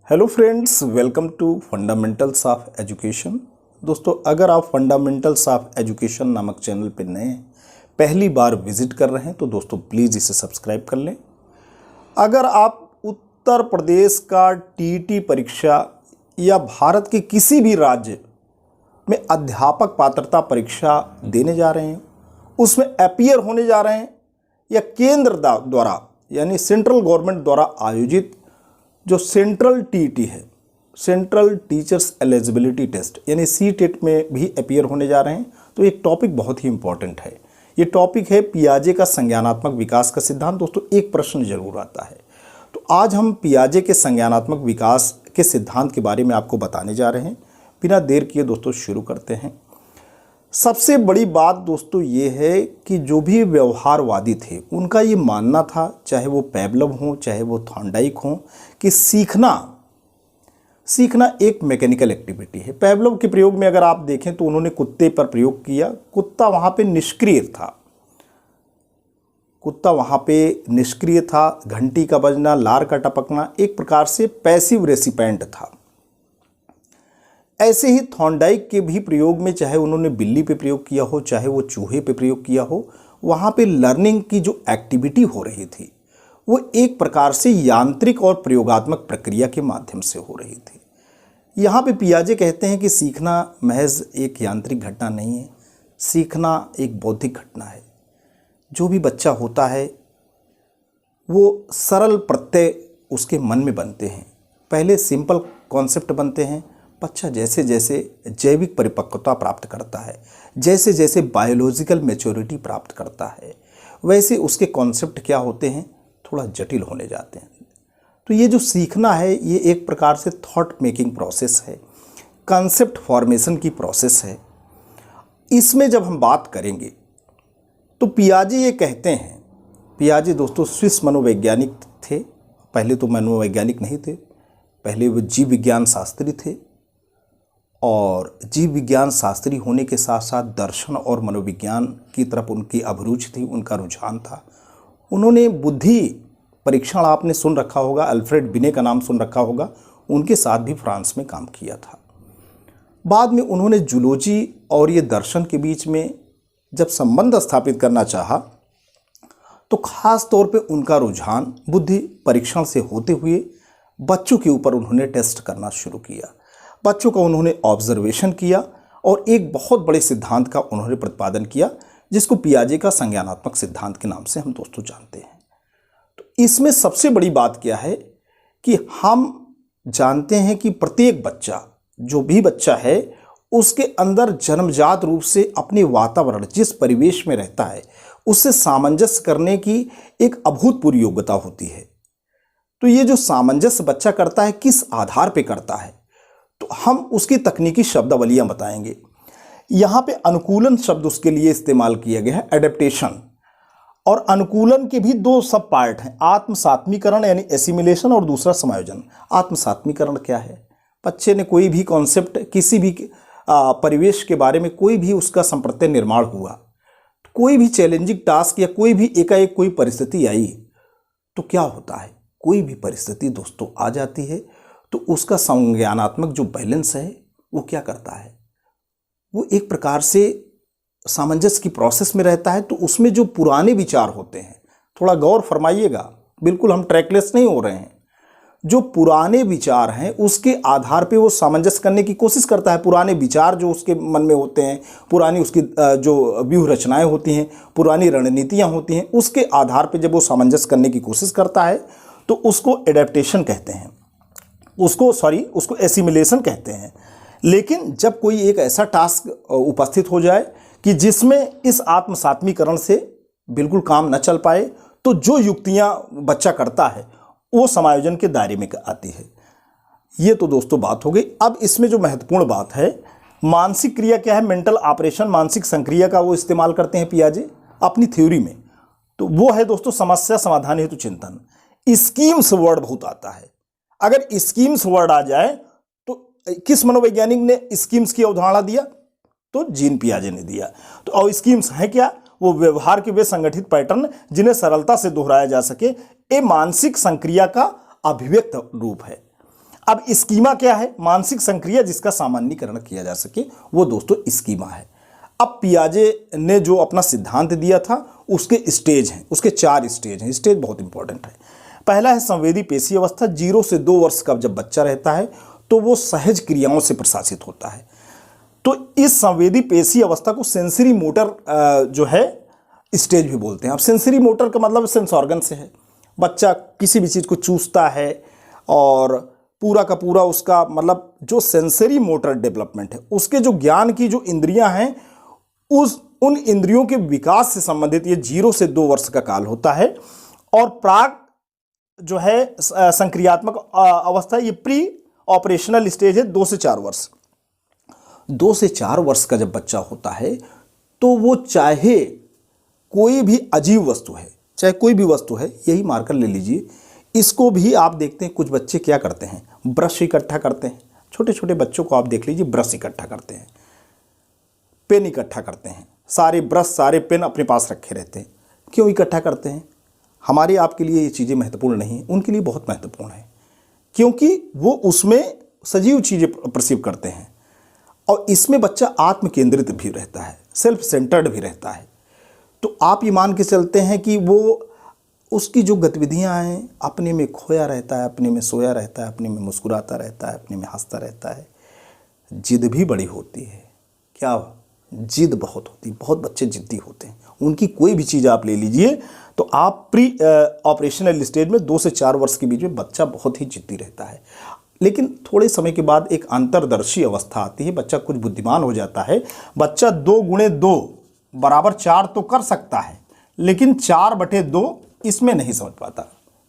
Hello friends, welcome to fundamentals of education. दोस्तों, अगर आप फंडामेंटल्स ऑफ एजुकेशन नामक चैनल पर नए हैं, पहली बार विजिट कर रहे हैं तो दोस्तों प्लीज़ इसे सब्सक्राइब कर लें। अगर आप उत्तर प्रदेश का टीईटी परीक्षा या भारत के किसी भी राज्य में अध्यापक पात्रता परीक्षा देने जा रहे हैं, उसमें अपीयर होने जा रहे हैं या केंद्र द्वारा यानी सेंट्रल गवर्नमेंट द्वारा आयोजित जो सेंट्रल टीईटी है, सेंट्रल टीचर्स एलिजिबिलिटी टेस्ट यानी सीटेट में भी अपीयर होने जा रहे हैं, तो एक टॉपिक बहुत ही इंपॉर्टेंट है। ये टॉपिक है पियाजे का संज्ञानात्मक विकास का सिद्धांत। दोस्तों, एक प्रश्न जरूर आता है, तो आज हम पियाजे के संज्ञानात्मक विकास के सिद्धांत के बारे में आपको बताने जा रहे हैं। बिना देर किए दोस्तों शुरू करते हैं। सबसे बड़ी बात दोस्तों ये है कि जो भी व्यवहारवादी थे उनका ये मानना था, चाहे वो पेवलव हो चाहे वो थॉर्नडाइक हो, कि सीखना एक मैकेनिकल एक्टिविटी है। पेवलव के प्रयोग में अगर आप देखें तो उन्होंने कुत्ते पर प्रयोग किया। कुत्ता वहाँ पे निष्क्रिय था। घंटी का बजना, लार का टपकना एक प्रकार से पैसिव रेसिपेंट था। ऐसे ही थॉर्नडाइक के भी प्रयोग में, चाहे उन्होंने बिल्ली पे प्रयोग किया हो चाहे वो चूहे पे प्रयोग किया हो, वहाँ पे लर्निंग की जो एक्टिविटी हो रही थी वो एक प्रकार से यांत्रिक और प्रयोगात्मक प्रक्रिया के माध्यम से हो रही थी। यहाँ पे पियाजे कहते हैं कि सीखना महज एक यांत्रिक घटना नहीं है, सीखना एक बौद्धिक घटना है। जो भी बच्चा होता है वो सरल प्रत्यय उसके मन में बनते हैं, पहले सिंपल कॉन्सेप्ट बनते हैं। बच्चा जैसे जैसे जैविक परिपक्वता प्राप्त करता है, जैसे जैसे बायोलॉजिकल मैच्योरिटी प्राप्त करता है, वैसे उसके कॉन्सेप्ट क्या होते हैं, थोड़ा जटिल होने जाते हैं। तो ये जो सीखना है ये एक प्रकार से थॉट मेकिंग प्रोसेस है, कॉन्सेप्ट फॉर्मेशन की प्रोसेस है। इसमें जब हम बात करेंगे तो पियाजे ये कहते हैं, पियाजे दोस्तों स्विस मनोवैज्ञानिक थे। पहले तो मनोवैज्ञानिक नहीं थे, पहले वो जीव विज्ञान शास्त्री थे, और जीव विज्ञान शास्त्री होने के साथ साथ दर्शन और मनोविज्ञान की तरफ उनकी अभिरुचि थी, उनका रुझान था। उन्होंने बुद्धि परीक्षण आपने सुन रखा होगा, अल्फ्रेड बिने का नाम सुन रखा होगा, उनके साथ भी फ्रांस में काम किया था। बाद में उन्होंने जूलॉजी और ये दर्शन के बीच में जब संबंध स्थापित करना चाहा तो खास तौर पे उनका रुझान बुद्धि परीक्षण से होते हुए बच्चों के ऊपर उन्होंने टेस्ट करना शुरू किया। बच्चों का उन्होंने ऑब्जर्वेशन किया और एक बहुत बड़े सिद्धांत का उन्होंने प्रतिपादन किया, जिसको पियाजे का संज्ञानात्मक सिद्धांत के नाम से हम दोस्तों जानते हैं। तो इसमें सबसे बड़ी बात क्या है कि हम जानते हैं कि प्रत्येक बच्चा, जो भी बच्चा है, उसके अंदर जन्मजात रूप से अपने वातावरण, जिस परिवेश में रहता है, उससे सामंजस्य करने की एक अभूतपूर्व योग्यता होती है। तो ये जो सामंजस्य बच्चा करता है, किस आधार पर करता है, तो हम उसकी तकनीकी शब्दावलियां बताएंगे। यहाँ पे अनुकूलन शब्द उसके लिए इस्तेमाल किया गया है, एडेप्टेशन। और अनुकूलन के भी दो सब पार्ट हैं, आत्मसात्मीकरण यानी एसिमिलेशन और दूसरा समायोजन। आत्मसात्मीकरण क्या है? बच्चे ने कोई भी कॉन्सेप्ट, किसी भी परिवेश के बारे में कोई भी उसका संप्रत्यय निर्माण हुआ, कोई भी चैलेंजिंग टास्क या कोई भी एकाएक कोई परिस्थिति आई, तो क्या होता है, कोई भी परिस्थिति दोस्तों आ जाती है तो उसका संज्ञानात्मक जो बैलेंस है वो क्या करता है, वो एक प्रकार से सामंजस्य की प्रोसेस में रहता है। तो उसमें जो पुराने विचार होते हैं, थोड़ा गौर फरमाइएगा, बिल्कुल हम ट्रैकलेस नहीं हो रहे हैं, जो पुराने विचार हैं उसके आधार पे वो सामंजस्य करने की कोशिश करता है। पुराने विचार जो उसके मन में होते हैं, पुरानी उसकी जो व्यूह रचनाएं होती हैं, पुरानी रणनीतियां होती हैं, उसके आधार पे जब वो सामंजस्य करने की कोशिश करता है तो उसको एडेप्टेशन कहते हैं, उसको एसिमिलेशन कहते हैं। लेकिन जब कोई एक ऐसा टास्क उपस्थित हो जाए कि जिसमें इस आत्मसात्मीकरण से बिल्कुल काम न चल पाए, तो जो युक्तियां बच्चा करता है वो समायोजन के दायरे में आती है। ये तो दोस्तों बात हो गई। अब इसमें जो महत्वपूर्ण बात है, मानसिक क्रिया क्या है, मेंटल ऑपरेशन, मानसिक संक्रिया का वो इस्तेमाल करते हैं पियाजे अपनी थ्योरी में। तो वो है दोस्तों समस्या समाधान हेतु चिंतन। स्कीम्स वर्ड बहुत आता है। अगर स्कीम्स वर्ड आ जाए तो किस मनोवैज्ञानिक ने स्कीम्स की अवधारणा दिया? तो जीन पियाजे ने दिया। तो और स्कीम्स है क्या? वो व्यवहार के वे संगठित पैटर्न जिन्हें सरलता से दोहराया जा सके, ये मानसिक संक्रिया का अभिव्यक्त रूप है। अब स्कीमा क्या है? मानसिक संक्रिया जिसका सामान्यीकरण किया जा सके, वो दोस्तों स्कीमा है। अब पियाजे ने जो अपना सिद्धांत दिया था उसके स्टेज हैं, उसके 4 स्टेज हैं। स्टेज बहुत इंपॉर्टेंट है। पहला है संवेदी पेशी अवस्था। 0 से 2 वर्ष का जब बच्चा रहता है तो वो सहज क्रियाओं से प्रशासित होता है। तो इस संवेदी पेशी अवस्था को सेंसरी मोटर जो है स्टेज भी बोलते हैं। अब सेंसरी मोटर का मतलब सेंस ऑर्गन से है। बच्चा किसी भी चीज़ को चूसता है और पूरा का पूरा उसका मतलब जो सेंसरी मोटर डेवलपमेंट है, उसके जो ज्ञान की जो इंद्रियां हैं उन इंद्रियों के विकास से संबंधित ये 0 से 2 वर्ष का काल होता है। और प्राग जो है संक्रियात्मक अवस्था, ये प्री ऑपरेशनल स्टेज है 2 से 4 वर्ष। 2 से 4 वर्ष का जब बच्चा होता है तो वो चाहे कोई भी अजीब वस्तु है, चाहे कोई भी वस्तु है, यही मार्कर ले लीजिए, इसको भी आप देखते हैं कुछ बच्चे क्या करते हैं, ब्रश इकट्ठा करते हैं। छोटे छोटे बच्चों को आप देख लीजिए, ब्रश इकट्ठा करते हैं, पेन इकट्ठा करते हैं, सारे ब्रश सारे पेन अपने पास रखे रहते हैं। क्यों इकट्ठा करते हैं? हमारे आपके लिए ये चीज़ें महत्वपूर्ण नहीं, उनके लिए बहुत महत्वपूर्ण है, क्योंकि वो उसमें सजीव चीज़ें परसीव करते हैं। और इसमें बच्चा आत्म केंद्रित भी रहता है, सेल्फ सेंटर्ड भी रहता है। तो आप ये मान के चलते हैं कि वो उसकी जो गतिविधियां हैं अपने में खोया रहता है, अपने में सोया रहता है, अपने में मुस्कुराता रहता है, अपने में हंसता रहता है। जिद भी बड़ी होती है। क्या? जिद बहुत होती है। बहुत बच्चे जिद्दी होते हैं। उनकी कोई भी चीज़ आप ले लीजिए तो आप प्री ऑपरेशनल स्टेज में 2 से 4 वर्ष के बीच में बच्चा बहुत ही जिद्दी रहता है। लेकिन थोड़े समय के बाद एक अंतर्दर्शी अवस्था आती है, बच्चा कुछ बुद्धिमान हो जाता है। बच्चा 2 गुणे 2 बराबर 4 तो कर सकता है, लेकिन 4/2 इसमें नहीं समझ पाता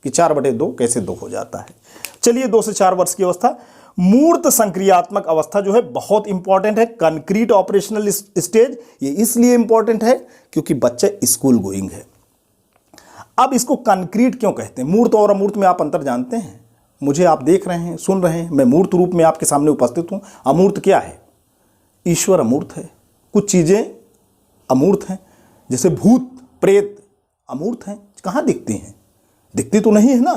कि 4/2 कैसे 2 हो जाता है। चलिए 2 से 4 वर्ष की अवस्था। मूर्त संक्रियात्मक अवस्था जो है बहुत इंपॉर्टेंट है। कंक्रीट ऑपरेशनल स्टेज ये इसलिए इंपॉर्टेंट है क्योंकि बच्चा स्कूल गोइंग है। अब इसको कंक्रीट क्यों कहते हैं? मूर्त और अमूर्त में आप अंतर जानते हैं? मुझे आप देख रहे हैं, सुन रहे हैं, मैं मूर्त रूप में आपके सामने उपस्थित हूं। अमूर्त क्या है? ईश्वर अमूर्त है। कुछ चीजें अमूर्त हैं, जैसे भूत प्रेत अमूर्त हैं, कहाँ दिखती हैं? दिखती तो नहीं है ना।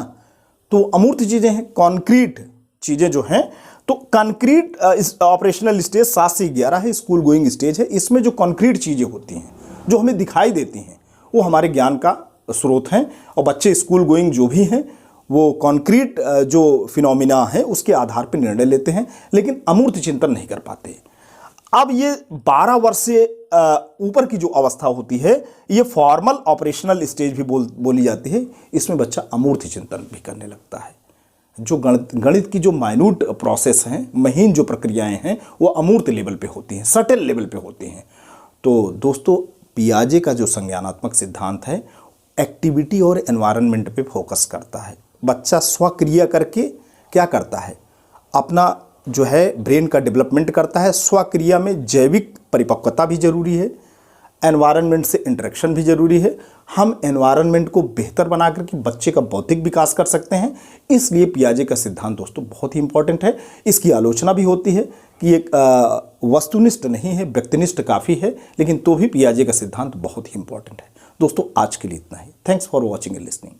तो अमूर्त चीजें हैं। कॉन्क्रीट चीजें जो हैं, तो कंक्रीट ऑपरेशनल स्टेज 7 से 11 है, स्कूल गोइंग स्टेज है। इसमें जो कॉन्क्रीट चीजें होती हैं, जो हमें दिखाई देती हैं, वो हमारे ज्ञान का स्रोत हैं। और बच्चे स्कूल गोइंग जो भी हैं वो कॉन्क्रीट जो फिनोमिना है उसके आधार पर निर्णय लेते हैं, लेकिन अमूर्त चिंतन नहीं कर पाते। अब ये 12 वर्ष से ऊपर की जो अवस्था होती है, ये फॉर्मल ऑपरेशनल स्टेज भी बोली जाती है। इसमें बच्चा अमूर्त चिंतन भी करने लगता है। जो गणित की जो माइन्यूट प्रोसेस हैं, महीन जो प्रक्रियाएं हैं, वो अमूर्त लेवल पे होती हैं, सटल लेवल पे होती हैं। तो दोस्तों, पियाजे का जो संज्ञानात्मक सिद्धांत है, एक्टिविटी और एनवायरनमेंट पे फोकस करता है। बच्चा स्वक्रिया करके क्या करता है? अपना जो है ब्रेन का डेवलपमेंट करता है। स्वक्रिया में जैविक परिपक्वता भी जरूरी है, एनवायरनमेंट से इंटरेक्शन भी जरूरी है। हम एनवायरनमेंट को बेहतर बना करके बच्चे का बौद्धिक विकास कर सकते हैं। इसलिए पियाजे का सिद्धांत दोस्तों बहुत ही इंपॉर्टेंट है। इसकी आलोचना भी होती है कि एक वस्तुनिष्ठ नहीं है, व्यक्तिनिष्ठ काफ़ी है, लेकिन तो भी पियाजे का सिद्धांत बहुत ही इंपॉर्टेंट है। दोस्तों, आज के लिए इतना ही। Thanks for watching and listening.